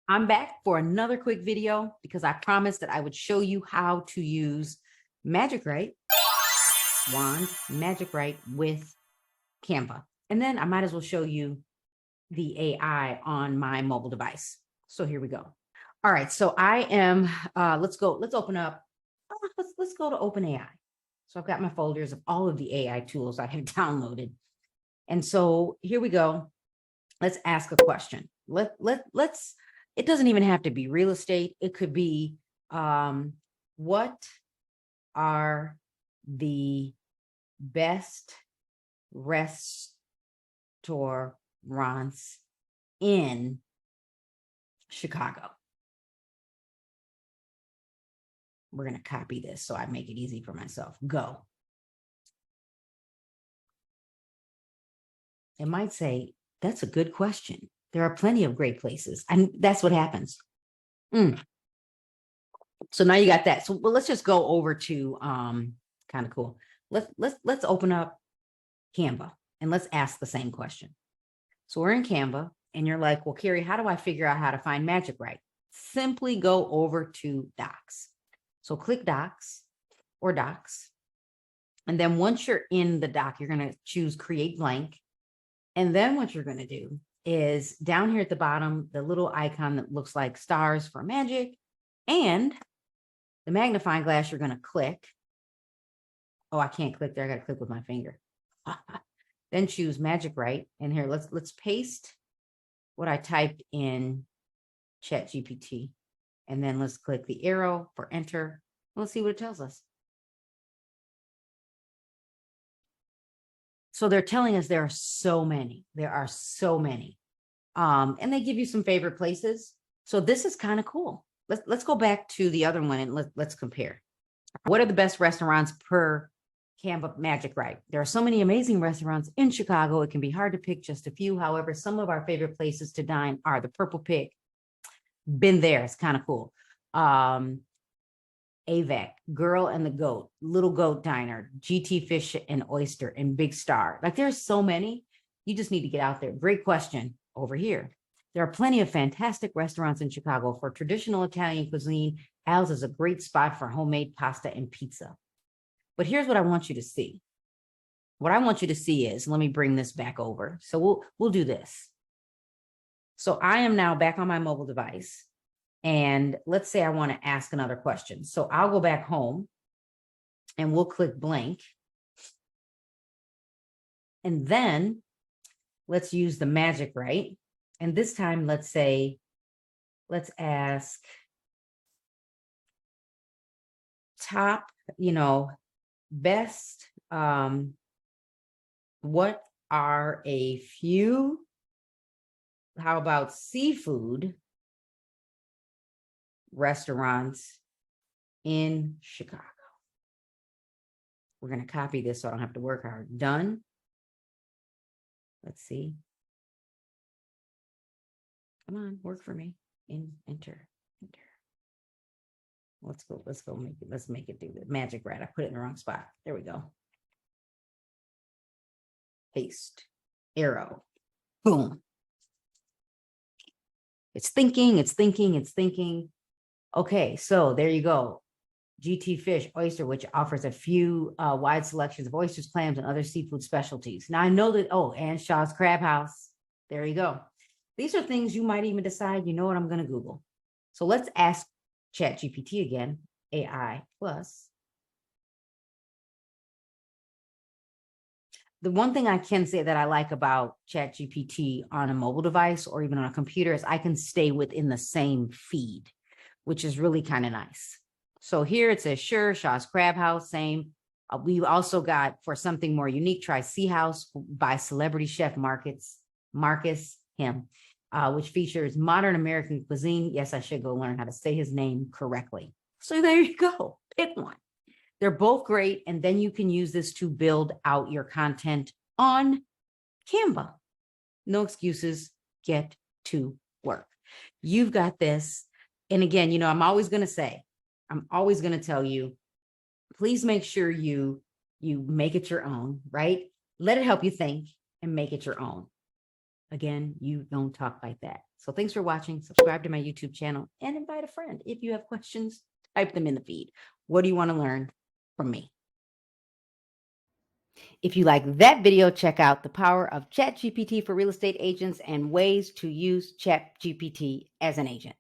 I'm back for another quick video because I promised that I would show you how to use Magic Write with Canva. And then I might as well show you the AI on my mobile device. So here we go. All right, so I am, let's open up, let's go to OpenAI. So I've got my folders of all of the AI tools I have downloaded. And so here we go. Let's ask a question. Let's, it doesn't even have to be real estate. It could be, what are the best restaurants in Chicago? We're going to copy this so I make it easy for myself. Go. It might say, that's a good question. There are plenty of great places. And that's what happens. So now you got that. So well, let's just go over to kind of cool. Let's open up Canva and let's ask the same question. So we're in Canva and you're like, well, Carrie, how do I figure out how to find Magic Write? Simply go over to Docs. So click Docs or Docs. And then once you're in the doc, you're going to choose Create Blank. And then what you're going to do is down here at the bottom, the little icon that looks like stars for magic and the magnifying glass, you're going to click. Oh, I can't click there. I got to click with my finger. Then choose Magic Write. And here, let's paste what I typed in ChatGPT. And then let's click the arrow for enter. Let's see what it tells us. So they're telling us there are so many. There are so many. And they give you some favorite places. So this is kind of cool. Let's go back to the other one and let's compare. What are the best restaurants per Canva Magic Write? There are so many amazing restaurants in Chicago. It can be hard to pick just a few. However, some of our favorite places to dine are the Purple Pig. Been there. It's kind of cool. AVAC, Girl and the Goat, Little Goat Diner, GT Fish and Oyster, and Big Star. Like there's so many. You just need to get out there. Great question over here. There are plenty of fantastic restaurants in Chicago for traditional Italian cuisine. Al's is a great spot for homemade pasta and pizza. But here's what I want you to see. What I want you to see is, let me bring this back over. So we'll do this. So I am now back on my mobile device. And let's say I want to ask another question. So I'll go back home and we'll click blank. And then let's use the Magic Write. And this time, let's say, let's ask top, best, what are a few, how about seafood restaurants in Chicago? We're going to copy this so I don't have to work hard. Done. Let's see. Come on, work for me. Enter. Let's make it do the Magic Write. I put it in the wrong spot. There we go. Paste. Arrow. Boom. It's thinking. Okay, so there you go. GT Fish, Oyster, which offers a few wide selections of oysters, clams, and other seafood specialties. Now I know that, and Shaw's Crab House. There you go. These are things you might even decide, you know what, I'm going to Google. So let's ask ChatGPT again, AI plus. The one thing I can say that I like about ChatGPT on a mobile device or even on a computer is I can stay within the same feed, which is really kind of nice. So here it says, sure, Shaw's Crab House, same. We also got, for something more unique, try Sea House by celebrity chef Marcus, which features modern American cuisine. Yes, I should go learn how to say his name correctly. So there you go. Pick one. They're both great. And then you can use this to build out your content on Canva. No excuses. Get to work. You've got this. And again, I'm always going to tell you, please make sure you make it your own, right? Let it help you think and make it your own. Again, you don't talk like that. So thanks for watching. Subscribe to my YouTube channel and invite a friend. If you have questions, type them in the feed. What do you want to learn from me? If you like that video, check out the power of ChatGPT for real estate agents and ways to use ChatGPT as an agent.